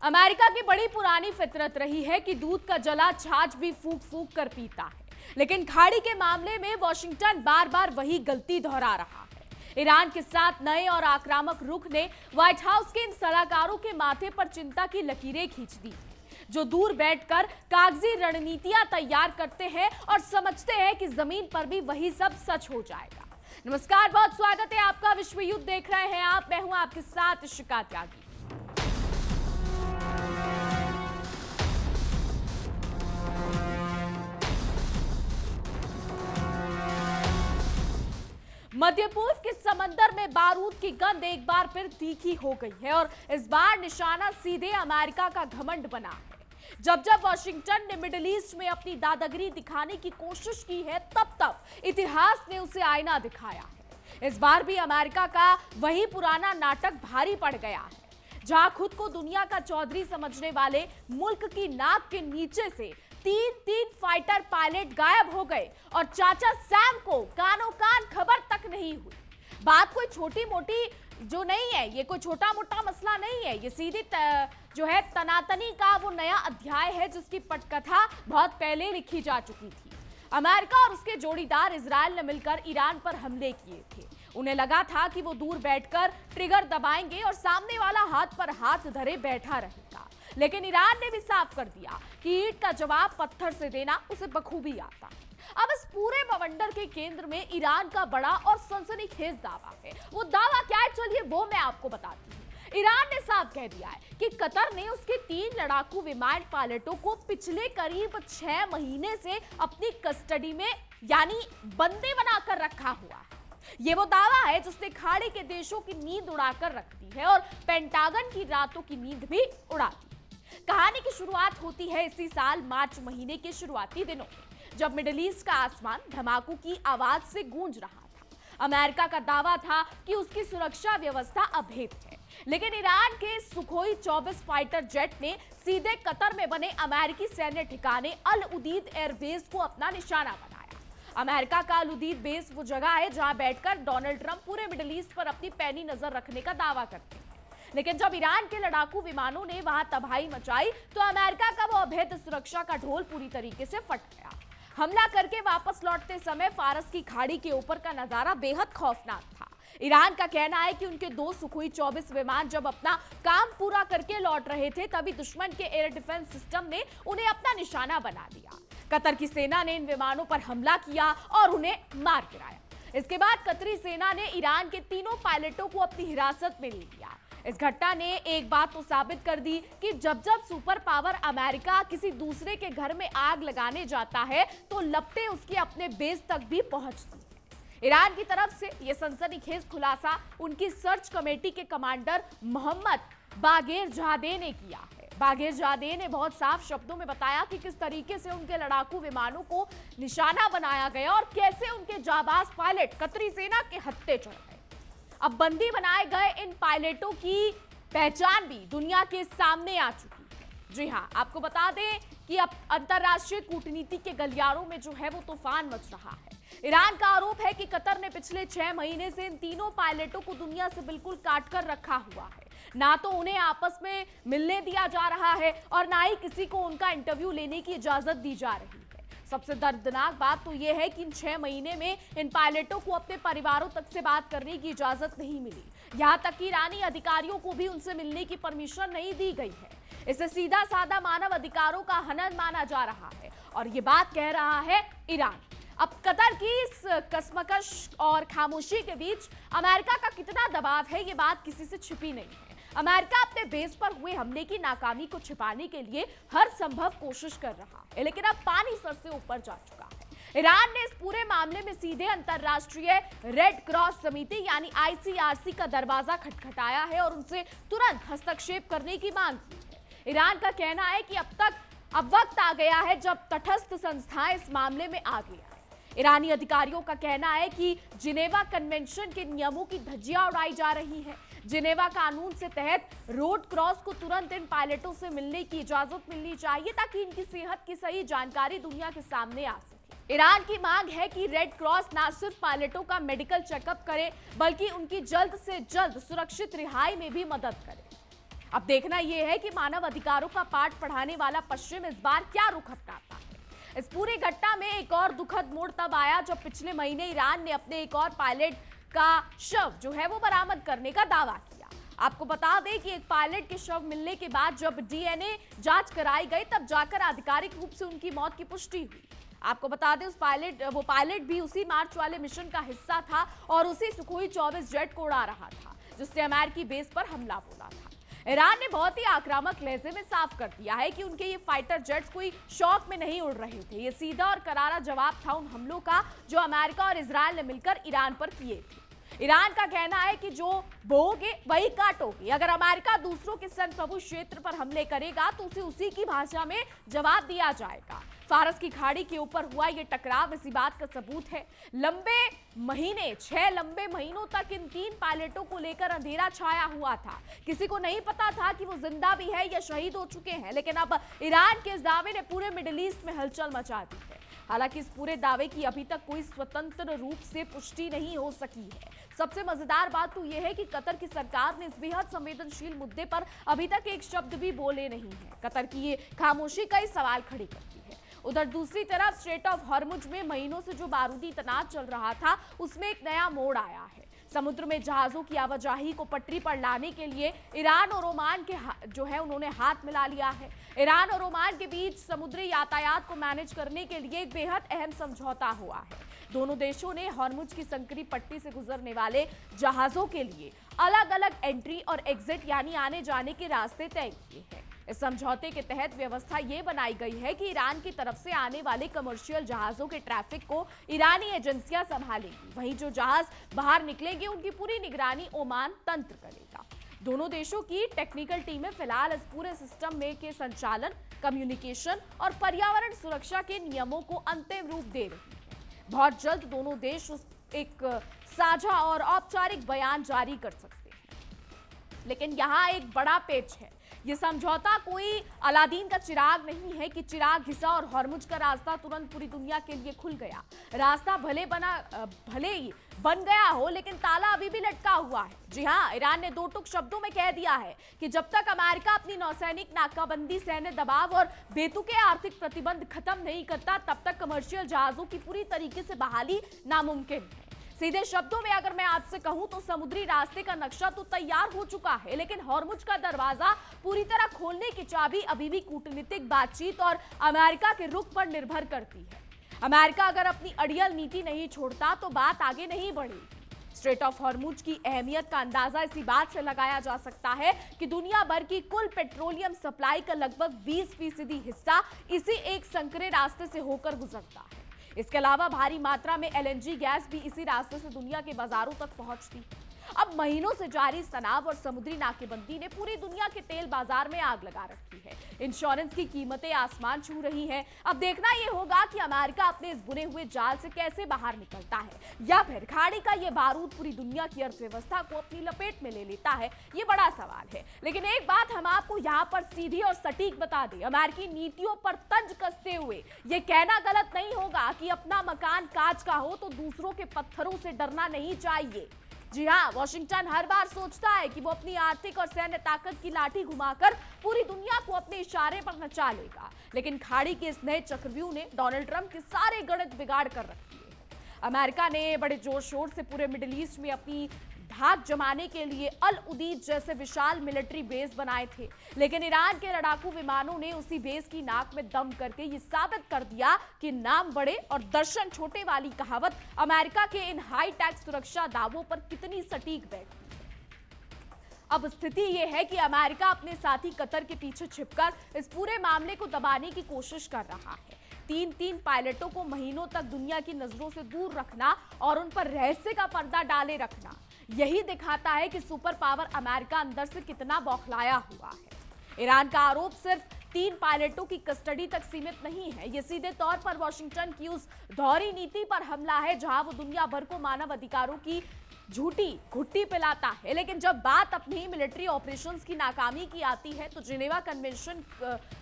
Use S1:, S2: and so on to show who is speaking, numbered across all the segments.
S1: America की बड़ी पुरानी फितरत रही है कि दूध का जला छाछ भी फूंक फूंक कर पीता है, लेकिन खाड़ी के मामले में वॉशिंगटन बार बार वही गलती दोहरा रहा है। ईरान के साथ नए और आक्रामक रुख ने व्हाइट हाउस के इन सलाहकारों के माथे पर चिंता की लकीरें खींच दी, जो दूर बैठकर कागजी रणनीतियां तैयार करते हैं और समझते हैं कि जमीन पर भी वही सब सच हो जाएगा। नमस्कार, बहुत स्वागत है आपका। विश्व युद्ध देख रहे हैं आप, मैं हूं आपके साथ शिका त्यागी। मध्य पूर्व के समंदर में बारूद की गंध एक बार फिर तीखी हो गई है और इस बार निशाना सीधे अमेरिका का घमंड बना है। जब जब वॉशिंगटन ने मिडिल ईस्ट में अपनी दादागिरी दिखाने की कोशिश की है, तब तब इतिहास ने उसे आईना दिखाया है। इस बार भी अमेरिका का वही पुराना नाटक भारी पड़ गया है, जहां खुद को दुनिया का चौधरी समझने वाले मुल्क की नाक के नीचे से तीन फाइटर पायलट गायब हो गए और चाचा सैम को कानों कान खबर तक नहीं हुई। बात कोई छोटी मोटी जो नहीं है, ये कोई छोटा मोटा मसला नहीं है, ये सीधी जो है तनातनी का वो नया अध्याय है जिसकी पटकथा बहुत पहले लिखी जा चुकी थी। अमेरिका और उसके जोड़ीदार इजराइल ने मिलकर ईरान पर हमले किए थे। उन्हें लगा था कि वो दूर बैठकर ट्रिगर दबाएंगे और सामने वाला हाथ पर हाथ धरे बैठा रहेगा, लेकिन ईरान ने भी साफ कर दिया कि ईंट का जवाब पत्थर से देना उसे बखूबी आता है। अब इस पूरे बवंडर के केंद्र में ईरान का बड़ा और सनसनीखेज दावा है। वो दावा क्या है, चलिए वो मैं आपको बताती हूँ। ईरान ने साफ कह दिया है कि कतर ने उसके 3 लड़ाकू विमान पायलटों को पिछले करीब 6 महीने से अपनी कस्टडी में यानी बंदे बनाकर रखा हुआ है। ये वो दावा है जिसने खाड़ी के देशों की नींद उड़ाकर रख दी है और पेंटागन की रातों की नींद भी उड़ा दी। कहानी की शुरुआत होती है इसी साल मार्च महीने के शुरुआती दिनों में, जब मिडिल ईस्ट का आसमान धमाकों की आवाज से गूंज रहा था। अमेरिका का दावा था कि उसकी सुरक्षा व्यवस्था अभेद है, लेकिन ईरान के सुखोई 24 फाइटर जेट ने सीधे कतर में बने अमेरिकी सैन्य ठिकाने अल उदीद एयरबेस को अपना निशाना बनाया। अमेरिका का अल उदीद बेस वो जगह है जहां बैठकर डोनाल्ड ट्रंप पूरे मिडिल ईस्ट पर अपनी पैनी नजर रखने का दावा करते हैं। लेकिन जब ईरान के लड़ाकू विमानों ने वहां तबाही मचाई तो अमेरिका का वो अभेद सुरक्षा का ढोल पूरी तरीके से फट गया। हमला करके वापस लौटते समय फारस की खाड़ी के ऊपर का नजारा बेहद खौफनाक था। ईरान का कहना है कि उनके 2 सुखोई 24 विमान जब अपना काम पूरा करके लौट रहे थे, तभी दुश्मन के एयर डिफेंस सिस्टम ने उन्हें अपना निशाना बना दिया। कतर की सेना ने इन विमानों पर हमला किया और उन्हें मार गिराया। इसके बाद कतरी सेना ने ईरान के 3 पायलटों को अपनी हिरासत में ले लिया। इस घटना ने एक बात तो साबित कर दी कि जब जब सुपर पावर अमेरिका किसी दूसरे के घर में आग लगाने जाता है तो लपटें उसके अपने बेस तक भी पहुंचती हैं। ईरान की तरफ से यह सनसनीखेज खुलासा उनकी सर्च कमेटी के कमांडर मोहम्मद बागेर जादे ने किया है। बागेर जादे ने बहुत साफ शब्दों में बताया कि किस तरीके से उनके लड़ाकू विमानों को निशाना बनाया गया और कैसे उनके जाबाज पायलट कतरी सेना के हत्थे चढ़ गए। अब बंदी बनाए गए इन पायलटों की पहचान भी दुनिया के सामने आ चुकी है। जी हां, आपको बता दें कि अब अंतरराष्ट्रीय कूटनीति के गलियारों में जो है वो तूफान मच रहा है। ईरान का आरोप है कि कतर ने पिछले 6 महीने से इन 3 पायलटों को दुनिया से बिल्कुल काट कर रखा हुआ है। ना तो उन्हें आपस में मिलने दिया जा रहा है और ना ही किसी को उनका इंटरव्यू लेने की इजाजत दी जा रही है। सबसे दर्दनाक बात तो यह है कि इन 6 महीने में इन पायलटों को अपने परिवारों तक से बात करने की इजाजत नहीं मिली। यहां तक कि ईरानी अधिकारियों को भी उनसे मिलने की परमिशन नहीं दी गई है। इसे सीधा साधा मानव अधिकारों का हनन माना जा रहा है और ये बात कह रहा है ईरान। अब कतर की इस कसमकश और खामोशी के बीच अमेरिका का कितना दबाव है, ये बात किसी से छिपी नहीं है। अमेरिका अपने बेस पर हुए हमले की नाकामी को छिपाने के लिए हर संभव कोशिश कर रहा है, लेकिन अब पानी सर से ऊपर जा चुका है। ईरान ने इस पूरे मामले में सीधे अंतरराष्ट्रीय रेड क्रॉस समिति यानी ICRC का दरवाजा खटखटाया है और उनसे तुरंत हस्तक्षेप करने की मांग की है। ईरान का कहना है कि अब वक्त आ गया है जब तटस्थ संस्थाएं इस मामले में आगे आए। ईरानी अधिकारियों का कहना है कि जिनेवा कन्वेंशन के नियमों की धज्जियां उड़ाई जा रही है। जिनेवा कानून से तहत रोड क्रॉस को तुरंत इन पायलटों से मिलने की इजाजत मिलनी चाहिए ताकि इनकी सेहत की सही जानकारी दुनिया के सामने आ सके। ईरान की मांग है कि रेड क्रॉस न सिर्फ पायलटों का मेडिकल चेकअप करे, बल्कि उनकी जल्द से जल्द सुरक्षित रिहाई में भी मदद करे। अब देखना यह है कि मानव अधिकारों का पाठ पढ़ाने वाला पश्चिम इस बार क्या रुख अपनाता है। इस पूरी घटना में एक और दुखद मोड़ तब आया जब पिछले महीने ईरान ने अपने एक और पायलट का शव जो है वो बरामद करने का दावा किया। आपको बता दें कि एक पायलट के शव मिलने के बाद जब डीएनए जांच कराई गई तब जाकर आधिकारिक रूप से उनकी मौत की पुष्टि हुई। आपको बता दें वो पायलट भी उसी मार्च वाले मिशन का हिस्सा था और उसी सुखोई 24 जेट को उड़ा रहा था जिसने अमेरिकी बेस पर हमला बोला था। ईरान ने बहुत ही आक्रामक लहजे में साफ कर दिया है कि उनके ये फाइटर जेट्स कोई शौक में नहीं उड़ रहे थे। ये सीधा और करारा जवाब था उन हमलों का जो अमेरिका और इजरायल ने मिलकर ईरान पर किए थे। ईरान का कहना है कि जो बोओगे वही काटोगे। अगर अमेरिका दूसरों के संप्रभु क्षेत्र पर हमले करेगा तो उसे उसी की भाषा में जवाब दिया जाएगा। फारस की खाड़ी के ऊपर हुआ ये टकराव इसी बात का सबूत है। 6 लंबे महीनों तक इन 3 पायलटों को लेकर अंधेरा छाया हुआ था। किसी को नहीं पता था कि वो जिंदा भी है या शहीद हो चुके हैं, लेकिन अब ईरान के इस दावे ने पूरे मिडिल ईस्ट में हलचल मचा दी है। हालांकि इस पूरे दावे की अभी तक कोई स्वतंत्र रूप से पुष्टि नहीं हो सकी है। सबसे मजेदार बात तो यह है कि कतर की सरकार ने इस बेहद संवेदनशील मुद्दे पर अभी तक एक शब्द भी बोले नहीं है। कतर की ये खामोशी कई सवाल खड़े करती है। उधर दूसरी तरफ स्ट्रेट ऑफ हॉर्मुज में महीनों से जो बारूदी तनाव चल रहा था उसमें एक नया मोड़ आया है। समुद्र में जहाजों की आवाजाही को पटरी पर लाने के लिए ईरान और ओमान के जो है उन्होंने हाथ मिला लिया है। ईरान और ओमान के बीच समुद्री यातायात को मैनेज करने के लिए एक बेहद अहम समझौता हुआ है। दोनों देशों ने हॉर्मुज की संकरी पट्टी से गुजरने वाले जहाजों के लिए अलग अलग एंट्री और एग्जिट यानी आने जाने के रास्ते तय किए हैं। इस समझौते के तहत व्यवस्था ये बनाई गई है कि ईरान की तरफ से आने वाले कमर्शियल जहाजों के ट्रैफिक को ईरानी एजेंसियां संभालेंगी। वहीं जो जहाज बाहर निकलेंगे उनकी पूरी निगरानी ओमान तंत्र करेगा। दोनों देशों की टेक्निकल टीमें फिलहाल इस पूरे सिस्टम में के संचालन, कम्युनिकेशन और पर्यावरण सुरक्षा के नियमों को अंतिम रूप दे रही है। बहुत जल्द दोनों देश एक साझा और औपचारिक बयान जारी कर सकते हैं। लेकिन यहाँ एक बड़ा पेच है। ये समझौता कोई अलादीन का चिराग नहीं है कि चिराग घिसा और हॉर्मुज का रास्ता तुरंत पूरी दुनिया के लिए खुल गया। रास्ता भले ही बन गया हो, लेकिन ताला अभी भी लटका हुआ है। जी हाँ, ईरान ने 2 टूक शब्दों में कह दिया है कि जब तक अमेरिका अपनी नौसैनिक नाकाबंदी, सैन्य दबाव और बेतुके आर्थिक प्रतिबंध खत्म नहीं करता, तब तक कमर्शियल जहाजों की पूरी तरीके से बहाली नामुमकिन है। सीधे शब्दों में अगर मैं आपसे कहूं तो समुद्री रास्ते का नक्शा तो तैयार हो चुका है, लेकिन हॉर्मुज का दरवाजा पूरी तरह खोलने की चाबी अभी भी कूटनीतिक बातचीत और अमेरिका के रुख पर निर्भर करती है। अमेरिका अगर अपनी अड़ियल नीति नहीं छोड़ता तो बात आगे नहीं बढ़ेगी। स्ट्रेट ऑफ हॉर्मुज की अहमियत का अंदाजा इसी बात से लगाया जा सकता है कि दुनिया भर की कुल पेट्रोलियम सप्लाई का लगभग 20% हिस्सा इसी एक संकरे रास्ते से होकर गुजरता है। इसके अलावा भारी मात्रा में एलएनजी गैस भी इसी रास्ते से दुनिया के बाजारों तक पहुंचती है। अब महीनों से जारी तनाव और समुद्री नाकेबंदी ने पूरी दुनिया के तेल बाजार में आग लगा रखी है। इंश्योरेंस की कीमतें आसमान छू रही हैं। अब देखना यह होगा कि अमेरिका अपने इस बुने हुए जाल से कैसे बाहर निकलता है, या फिर खाड़ी का यह बारूद पूरी दुनिया की अर्थव्यवस्था को अपनी लपेट में ले लेता है। ये बड़ा सवाल है। लेकिन एक बात हम आपको यहाँ पर सीधी और सटीक बता दें, अमेरिकी नीतियों पर तंज कसते हुए ये कहना गलत नहीं होगा कि अपना मकान कांच का हो तो दूसरों के पत्थरों से डरना नहीं चाहिए। जी हाँ, वॉशिंगटन हर बार सोचता है कि वो अपनी आर्थिक और सैन्य ताकत की लाठी घुमाकर पूरी दुनिया को अपने इशारे पर नचा लेगा, लेकिन खाड़ी के इस नए चक्रव्यूह ने डोनाल्ड ट्रंप के सारे गणित बिगाड़ कर रख दिए हैं। अमेरिका ने बड़े जोर शोर से पूरे मिडिल ईस्ट में अपनी धाक जमाने के लिए अल उदीद जैसे विशाल मिलिट्री बेस बनाए थे, लेकिन ईरान के लड़ाकू विमानों ने उसी बेस की नाक में दम करके ये साबित कर दिया कि नाम बड़े और दर्शन छोटे वाली कहावत अमेरिका के इन हाई टेक सुरक्षा दावों पर कितनी सटीक बैठती है। अब स्थिति यह है कि अमेरिका अपने साथी कतर के पीछे छिपकर इस पूरे मामले को दबाने की कोशिश कर रहा है। 3 पायलटों को महीनों तक दुनिया की नजरों से दूर रखना और उन पर रहस्य का पर्दा डाले रखना, यही दिखाता है कि सुपर पावर अमेरिका अंदर से कितना बौखलाया हुआ है। ईरान का आरोप सिर्फ 3 पायलटों की कस्टडी तक सीमित नहीं है। यह सीधे तौर पर वॉशिंगटन की उस दोहरी नीति पर हमला है जहां वो दुनिया भर को मानव अधिकारों की झूठी घुट्टी पिलाता है, लेकिन जब बात अपनी मिलिट्री ऑपरेशंस की नाकामी की आती है तो जिनेवा कन्वेंशन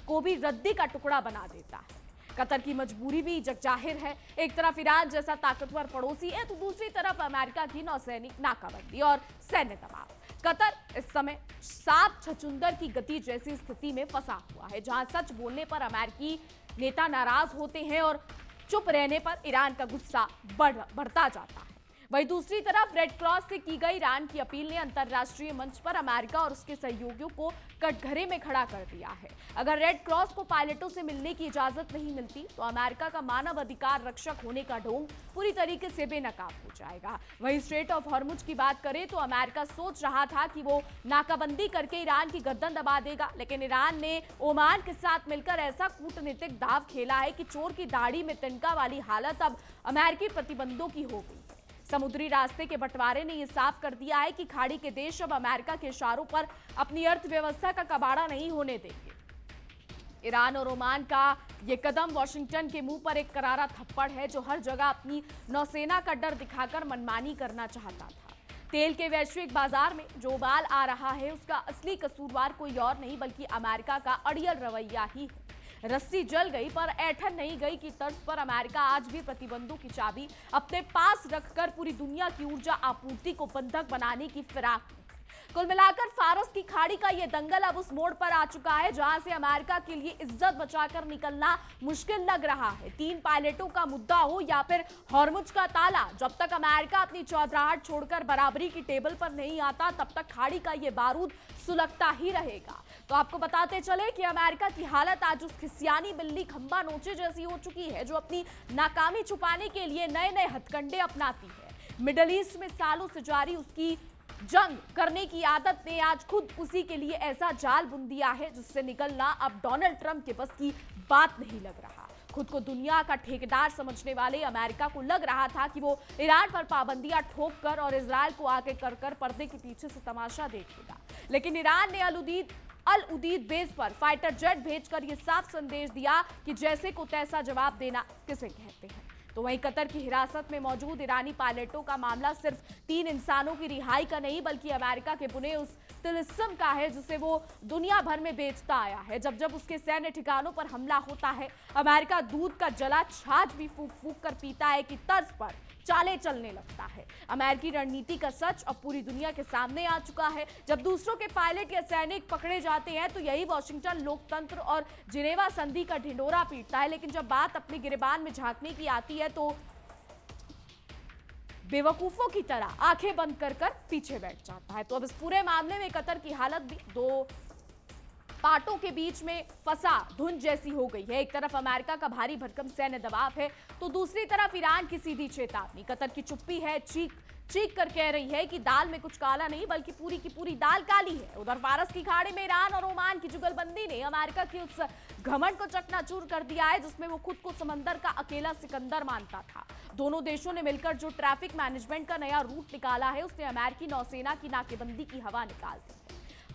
S1: को भी रद्दी का टुकड़ा बना देता है। कतर की मजबूरी भी जगजाहिर है। एक तरफ ईरान जैसा ताकतवर पड़ोसी है तो दूसरी तरफ अमेरिका की नौसैनिक नाकाबंदी और सैन्य दबाव। कतर इस समय सांप छछूंदर की गति जैसी स्थिति में फंसा हुआ है, जहां सच बोलने पर अमेरिकी नेता नाराज होते हैं और चुप रहने पर ईरान का गुस्सा बढ़ता जाता है। वहीं दूसरी तरफ रेड क्रॉस से की गई ईरान की अपील ने अंतर्राष्ट्रीय मंच पर अमेरिका और उसके सहयोगियों को कटघरे में खड़ा कर दिया है। अगर रेड क्रॉस को पायलटों से मिलने की इजाजत नहीं मिलती तो अमेरिका का मानव अधिकार रक्षक होने का ढोंग पूरी तरीके से बेनकाब हो जाएगा। वहीं स्ट्रेट ऑफ हॉर्मुज की बात करें तो अमेरिका सोच रहा था कि वो नाकाबंदी करके ईरान की गर्दन दबा देगा, लेकिन ईरान ने ओमान के साथ मिलकर ऐसा कूटनीतिक दांव खेला है कि चोर की दाढ़ी में तिनका वाली हालत अब अमेरिकी प्रतिबंधों की हो गई। समुद्री रास्ते के बंटवारे ने यह साफ कर दिया है कि खाड़ी के देश अब अमेरिका के इशारों पर अपनी अर्थव्यवस्था का कबाड़ा नहीं होने देंगे। ईरान और ओमान का यह कदम वॉशिंगटन के मुंह पर एक करारा थप्पड़ है, जो हर जगह अपनी नौसेना का डर दिखाकर मनमानी करना चाहता था। तेल के वैश्विक बाजार में जो उबाल आ रहा है उसका असली कसूरवार कोई और नहीं बल्कि अमेरिका का अड़ियल रवैया ही है। रस्सी जल गई पर ऐठन नहीं गई की तर्ज पर अमेरिका आज भी प्रतिबंधों की चाबी अपने पास रखकर पूरी दुनिया की ऊर्जा आपूर्ति को बंधक बनाने की फिराक में। कुल मिलाकर फारस की खाड़ी का यह दंगल अब उस मोड़ पर आ चुका है जहां से अमेरिका के लिए इज्जत बचाकर निकलना मुश्किल लग रहा है। 3 पायलटों का मुद्दा हो या फिर हॉर्मुज का ताला, जब तक अमेरिका अपनी चौधराहट छोड़कर बराबरी की टेबल पर नहीं आता तब तक खाड़ी का यह बारूद सुलगता ही रहेगा। तो आपको बताते चले कि अमेरिका की हालत आज उस खिसियानी बिल्ली खंबा नोचे जैसी हो चुकी है जो अपनी नाकामी छुपाने के लिए नए नए हथकंडे अपनाती है। मिडल ईस्ट में सालों से जारी उसकी जंग करने की आदत ने आज खुद उसी के लिए ऐसा जाल बुन दिया है जिससे निकलना अब डोनाल्ड ट्रंप के बस की बात नहीं लग रहा। खुद को दुनिया का ठेकेदार समझने वाले अमेरिका को लग रहा था कि वो ईरान पर पाबंदियां ठोक कर और इजरायल को आगे कर पर्दे के पीछे से तमाशा देखेगा, लेकिन ईरान ने अल उदीद बेस पर फाइटर जेट भेजकर यह साफ संदेश दिया कि जैसे को तैसा जवाब देना किसे कहते हैं। तो वहीं कतर की हिरासत में मौजूद ईरानी पायलटों का मामला सिर्फ 3 इंसानों की रिहाई का नहीं बल्कि अमेरिका के बुने उस तिलिस्म का है जिसे वो दुनिया भर में बेचता आया है। जब जब उसके सैन्य ठिकानों पर हमला होता है अमेरिका दूध का जला छाछ भी फूक फूक कर पीता है कि तर्ज पर चाले चलने लगता है। अमेरिकी रणनीति का सच अब पूरी दुनिया के सामने आ चुका है। जब दूसरों के पायलट या सैनिक पकड़े जाते हैं तो यही वॉशिंगटन लोकतंत्र और जिनेवा संधि का ढिंडोरा पीटता है, लेकिन जब बात अपने गिरेबान में झांकने की आती है तो बेवकूफों की तरह आंखें बंद कर पीछे बैठ जाता है। तो अब इस पूरे मामले में कतर की हालत भी 2 पार्टों के बीच में फंसा धुंध जैसी हो गई है। एक तरफ अमेरिका का भारी भरकम सैन्य दबाव है तो दूसरी तरफ ईरान की सीधी चेतावनी। कतर की चुप्पी है, चीख कर कह रही है कि दाल में कुछ काला नहीं बल्कि पूरी की पूरी दाल काली है। उधर फारस की खाड़ी में ईरान और ओमान की जुगलबंदी ने अमेरिका की उस घमंड को चकनाचूर कर दिया है जिसमें वो खुद को समंदर का अकेला सिकंदर मानता था। दोनों देशों ने मिलकर जो ट्रैफिक मैनेजमेंट का नया रूट निकाला है उसने अमेरिकी नौसेना की नाकेबंदी की हवा निकाल दी है।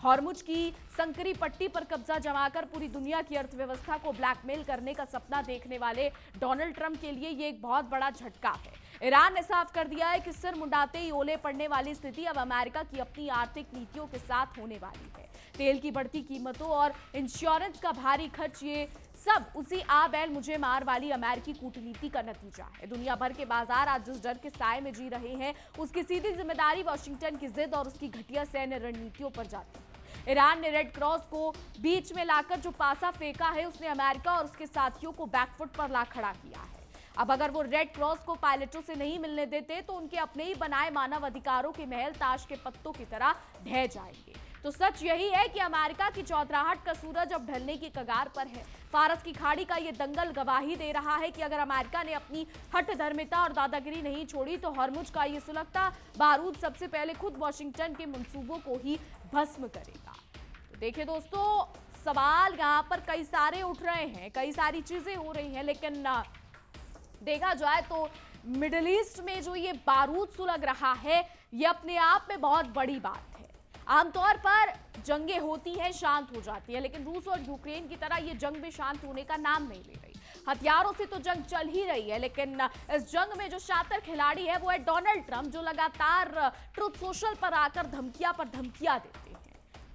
S1: हॉर्मुज की संकरी पट्टी पर कब्जा जमाकर पूरी दुनिया की अर्थव्यवस्था को ब्लैकमेल करने का सपना देखने वाले डोनाल्ड ट्रंप के लिए ये एक बहुत बड़ा झटका है। ईरान ने साफ कर दिया है कि सिर मुंडाते ही ओले पड़ने वाली स्थिति अब अमेरिका की अपनी आर्थिक नीतियों के साथ होने वाली है। तेल की बढ़ती कीमतों और इंश्योरेंस का भारी खर्च, ये सब उसी आ बैल मुझे मार वाली अमेरिकी कूटनीति का नतीजा है। दुनिया भर के बाजार आज जिस डर के साए में जी रहे हैं उसकी सीधी जिम्मेदारी वॉशिंगटन की जिद और उसकी घटिया सैन्य रणनीतियों पर जाती है। ईरान ने रेड क्रॉस को बीच में लाकर जो पासा फेंका है उसने अमेरिका और उसके साथियों को बैकफुट पर ला खड़ा किया है। अब अगर वो रेड क्रॉस को पायलटों से नहीं मिलने देते तो उनके अपने ही बनाए मानव अधिकारों के महल ताश के पत्तों की तरह ढह जाएंगे। तो सच यही है कि अमेरिका की चौधराहट का सूरज अब ढलने की कगार पर है। फारस की खाड़ी का ये दंगल गवाही दे रहा है कि अगर अमेरिका ने अपनी हठ धर्मिता और दादागिरी नहीं छोड़ी तो हॉर्मुज का ये सुलगता बारूद सबसे पहले खुद वॉशिंगटन के मंसूबों को ही भस्म करेगा। तो देखिए दोस्तों, सवाल यहाँ पर कई सारे उठ रहे हैं, कई सारी चीजें हो रही हैं, लेकिन देखा जाए तो मिडिल ईस्ट में जो ये बारूद सुलग रहा है ये अपने आप में बहुत बड़ी बात है। आमतौर पर जंगें होती हैं, शांत हो जाती है, लेकिन रूस और यूक्रेन की तरह ये जंग भी शांत होने का नाम नहीं ले रही। हथियारों से तो जंग चल ही रही है, लेकिन इस जंग में जो शातिर खिलाड़ी है वो है डोनाल्ड ट्रंप, जो लगातार ट्रुथ सोशल पर आकर धमकियां पर धमकियां देते हैं।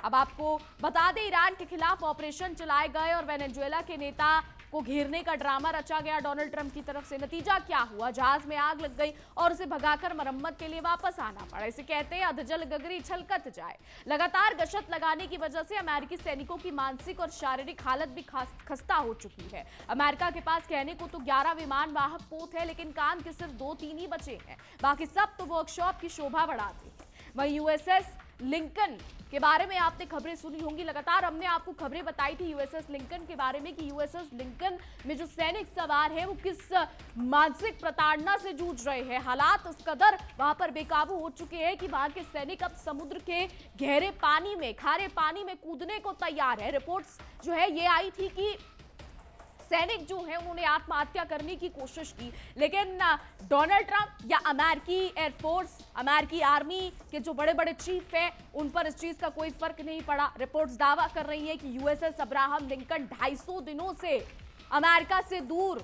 S1: अब आपको बता दें, ईरान के खिलाफ ऑपरेशन चलाए गए और वेनेजुएला के नेता को घेरने का ड्रामा रचा गया डोनाल्ड ट्रंप की तरफ से। नतीजा क्या हुआ? जहाज में आग लग गई और उसे भगाकर मरम्मत के लिए वापस आना पड़ा। इसे कहते हैं अधजल गगरी छलकत जाए। लगातार गश्त लगाने की वजह से अमेरिकी सैनिकों की मानसिक और शारीरिक हालत भी खस्ता हो चुकी है। अमेरिका के पास कहने को तो 11 विमान वाहक पोत है, लेकिन काम के सिर्फ 2-3 ही बचे हैं। बाकी सब तो वर्कशॉप की शोभा बढ़ाते हैं। वहीं यूएसएस लिंकन के बारे में आपने खबरें सुनी होंगी। लगातार हमने आपको खबरें बताई थी यूएसएस लिंकन के बारे में कि यूएसएस लिंकन में जो सैनिक सवार है वो किस मानसिक प्रताड़ना से जूझ रहे हैं। हालात उस कदर वहां पर बेकाबू हो चुके हैं कि वहां के सैनिक अब समुद्र के गहरे पानी में, खारे पानी में कूदने को तैयार है। रिपोर्ट्स जो है ये आई थी कि सैनिक जो है उन्होंने आत्महत्या करने की कोशिश की, लेकिन डोनाल्ड ट्रंप या अमेरिकी एयरफोर्स, अमेरिकी आर्मी के जो बड़े बड़े चीफ हैं उन पर इस चीज का कोई फर्क नहीं पड़ा। रिपोर्ट्स दावा कर रही है कि यूएसएस अब्राहम लिंकन 250 दिनों से अमेरिका से दूर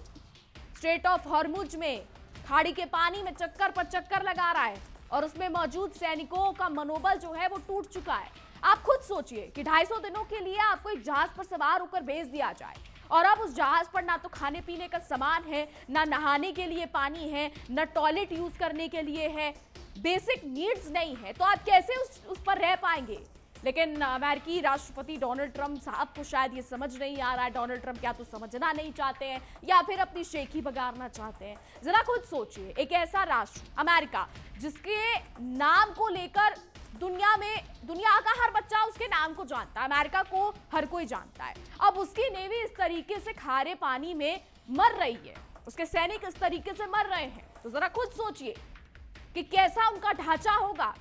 S1: स्ट्रेट ऑफ हॉर्मुज में खाड़ी के पानी में चक्कर पर चक्कर लगा रहा है और उसमें मौजूद सैनिकों का मनोबल जो है वो टूट चुका है। आप खुद सोचिए कि 250 दिनों के लिए आपको एक जहाज पर सवार होकर भेज दिया जाए और अब उस जहाज पर ना तो खाने पीने का सामान है, ना नहाने के लिए पानी है, ना टॉयलेट यूज करने के लिए है, बेसिक नीड्स नहीं है, तो आप कैसे उस पर रह पाएंगे? लेकिन अमेरिकी राष्ट्रपति डोनाल्ड ट्रंप साहब को शायद ये समझ नहीं आ रहा है। डोनाल्ड ट्रंप क्या तो समझना नहीं चाहते हैं या फिर अपनी शेखी बगाड़ना चाहते हैं। जरा खुद सोचिए, एक ऐसा राष्ट्र अमेरिका जिसके नाम को लेकर दुनिया का हर बच्चा उसके नाम को जानता है, अमेरिका को हर कोई जानता है। अब उसकी नेवी इस तरीके से खारे पानी में मर रही है, उसके सैनिक इस तरीके से मर रहे हैं, तो जरा खुद सोचिए कि कैसा उनका ढांचा होगा।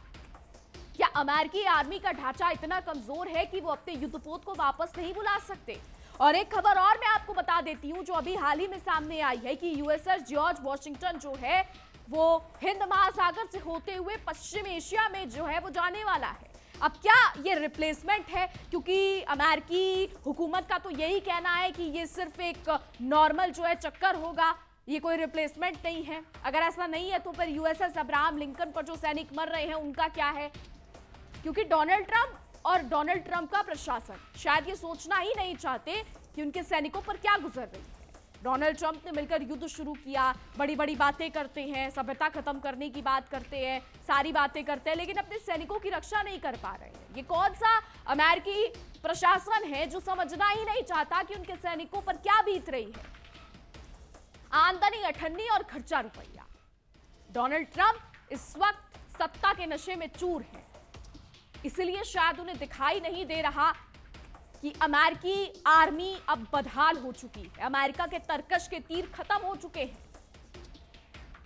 S1: क्या अमेरिकी आर्मी का ढांचा इतना कमजोर है कि वो अपने युद्धपोत को वापस नहीं बुला सकते? और एक खबर और मैं आपको बता देती हूं जो अभी हाल ही में सामने आई है कि यूएसएस जॉर्ज वॉशिंगटन जो है वो हिंद महासागर से होते हुए पश्चिम एशिया में जो है वो जाने वाला है। अब क्या ये रिप्लेसमेंट है? क्योंकि अमेरिकी हुकूमत का तो यही कहना है कि ये सिर्फ एक नॉर्मल जो है चक्कर होगा, ये कोई रिप्लेसमेंट नहीं है। अगर ऐसा नहीं है तो फिर यूएसएस अब्राहम लिंकन पर जो सैनिक मर रहे हैं उनका क्या है? क्योंकि डोनाल्ड ट्रंप और डोनाल्ड ट्रंप का प्रशासन शायद ये सोचना ही नहीं चाहते कि उनके सैनिकों पर क्या गुजर रही है। डोनाल्ड ट्रंप ने मिलकर युद्ध शुरू किया, बड़ी बड़ी बातें करते हैं, सभ्यता खत्म करने की बात करते हैं, सारी बातें करते हैं, लेकिन अपने सैनिकों की रक्षा नहीं कर पा रहे हैं। ये कौन सा अमेरिकी प्रशासन है जो समझना ही नहीं चाहता कि उनके सैनिकों पर क्या बीत रही है? आमदनी अठन्नी और खर्चा रुपया। डोनाल्ड ट्रंप इस वक्त सत्ता के नशे में चूर है, इसलिए शायद उन्हें दिखाई नहीं दे रहा कि अमेरिकी आर्मी अब बदहाल हो चुकी है। अमेरिका के तरकश के तीर खत्म हो चुके हैं।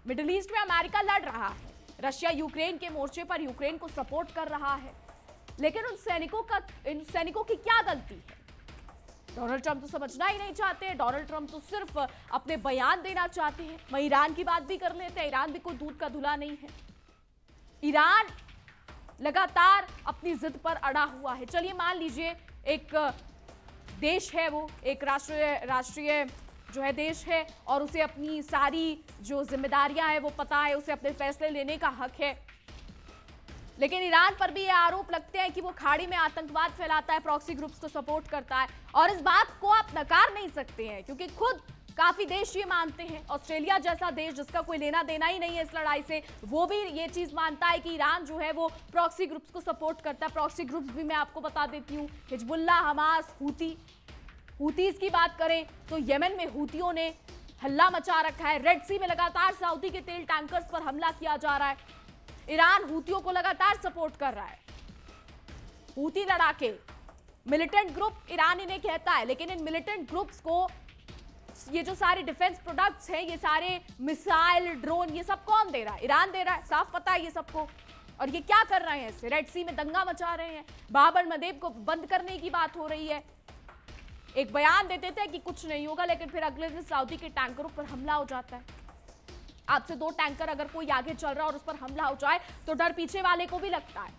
S1: मिडिल ईस्ट में अमेरिका लड़ रहा है, रशिया यूक्रेन के मोर्चे पर यूक्रेन को सपोर्ट कर रहा है, लेकिन इन सैनिकों की क्या गलती है? डोनाल्ड ट्रंप तो समझना ही नहीं चाहते। डोनाल्ड ट्रंप तो सिर्फ अपने बयान देना चाहते हैं। वहीं ईरान की बात भी कर लेते हैं। ईरान भी कोई दूध का धुला नहीं है। ईरान लगातार अपनी जिद पर अड़ा हुआ है। चलिए मान लीजिए एक देश है, वो एक राष्ट्रीय जो है देश है और उसे अपनी सारी जो जिम्मेदारियां है वो पता है, उसे अपने फैसले लेने का हक है, लेकिन ईरान पर भी ये आरोप लगते हैं कि वो खाड़ी में आतंकवाद फैलाता है, प्रॉक्सी ग्रुप्स को सपोर्ट करता है। और इस बात को आप नकार नहीं सकते हैं क्योंकि खुद काफी देश ये मानते हैं। ऑस्ट्रेलिया जैसा देश जिसका कोई लेना देना ही नहीं है इस लड़ाई से, वो भी ये चीज मानता है कि ईरान जो है वो प्रॉक्सी ग्रुप्स को सपोर्ट करता है। प्रॉक्सी ग्रुप्स भी मैं आपको बता देती हूँ, हिजबुल्लाह, हमास, हूतीज की बात करें तो यमन में हूतियों ने हल्ला मचा रखा है। रेड सी में लगातार सऊदी के तेल टैंकर्स पर हमला किया जा रहा है। ईरान हूतियों को लगातार सपोर्ट कर रहा है। हूती लड़ाके मिलिटेंट ग्रुप ईरान इन्हें कहता है, लेकिन इन मिलिटेंट ग्रुप्स को ये जो सारे डिफेंस प्रोडक्ट्स हैं, ये सारे मिसाइल, ड्रोन, ये सब कौन दे रहा है? ईरान दे रहा है, साफ पता है ये सबको। और ये क्या कर रहे हैं? इससे रेड सी में दंगा मचा रहे हैं। बाब अल मंदेब को बंद करने की बात हो रही है। एक बयान देते थे कि कुछ नहीं होगा, लेकिन फिर अगले दिन सऊदी के टैंकरों पर हमला हो जाता है। आपसे 2 टैंकर अगर कोई आगे चल रहा है और उस पर हमला हो जाए तो डर पीछे वाले को भी लगता है,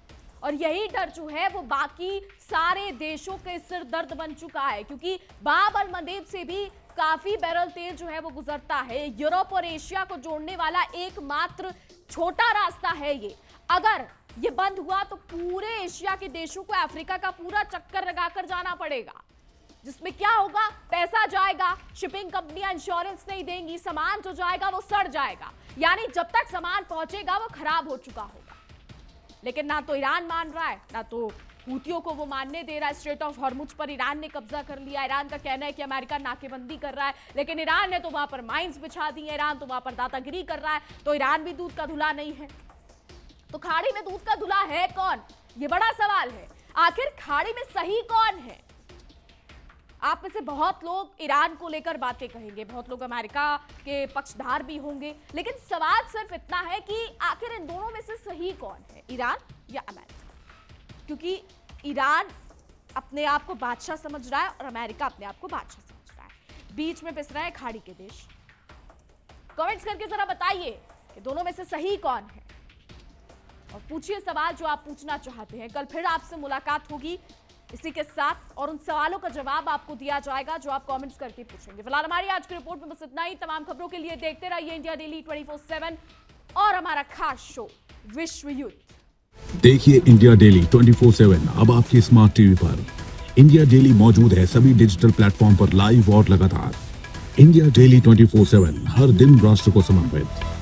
S1: और यही डर जो है वो बाकी सारे देशों के सिर दर्द बन चुका है, क्योंकि बाब अल मंदेब से भी काफी बैरल तेल जो है वो गुजरता है। यूरोप और एशिया को जोड़ने वाला एकमात्र छोटा रास्ता है ये। अगर ये बंद हुआ तो पूरे एशिया के देशों को अफ्रीका का पूरा चक्कर लगाकर जाना पड़ेगा, जिसमें क्या होगा? पैसा जाएगा, शिपिंग कंपनियां इंश्योरेंस नहीं देंगी, सामान जो जाएगा वो सड़ जाएगा, यानी जब तक सामान पहुंचेगा वो खराब हो चुका होगा। लेकिन ना तो ईरान मान रहा है, ना तो हूतियों को वो मानने दे रहा है। स्ट्रेट ऑफ हॉर्मुज पर ईरान ने कब्जा कर लिया। ईरान का कहना है कि अमेरिका नाकेबंदी कर रहा है, लेकिन ईरान ने तो वहां पर माइंस बिछा दी है, ईरान तो वहां पर दादागिरी कर रहा है। तो ईरान भी दूध का धुला नहीं है। तो खाड़ी में दूध का धुला है कौन, ये बड़ा सवाल है। आखिर खाड़ी में सही कौन है? आप में से बहुत लोग ईरान को लेकर बातें कहेंगे, बहुत लोग अमेरिका के पक्षधार भी होंगे, लेकिन सवाल सिर्फ इतना है कि आखिर इन दोनों में से सही कौन है, ईरान या अमेरिका? क्योंकि ईरान अपने आप को बादशाह समझ रहा है और अमेरिका अपने आप को बादशाह समझ रहा है। बीच में पिस रहे हैं खाड़ी के देश। कमेंट्स करके जरा बताइए कि दोनों में से सही कौन है, और पूछिए सवाल जो आप पूछना चाहते हैं। कल फिर आपसे मुलाकात होगी इसी के साथ, और उन सवालों का जवाब आपको दिया जाएगा जो आप कमेंट्स करके पूछेंगे। फिलहाल हमारी आज की रिपोर्ट में बस इतना ही। तमाम खबरों के लिए देखते रहिए इंडिया डेली 24/7 और हमारा खास शो विश्व युद्ध।
S2: देखिए इंडिया डेली 24/7 अब आपके स्मार्ट टीवी पर। इंडिया डेली मौजूद है सभी डिजिटल प्लेटफॉर्म पर लाइव और लगातार। इंडिया डेली 24/7 हर दिन राष्ट्र को समर्पित।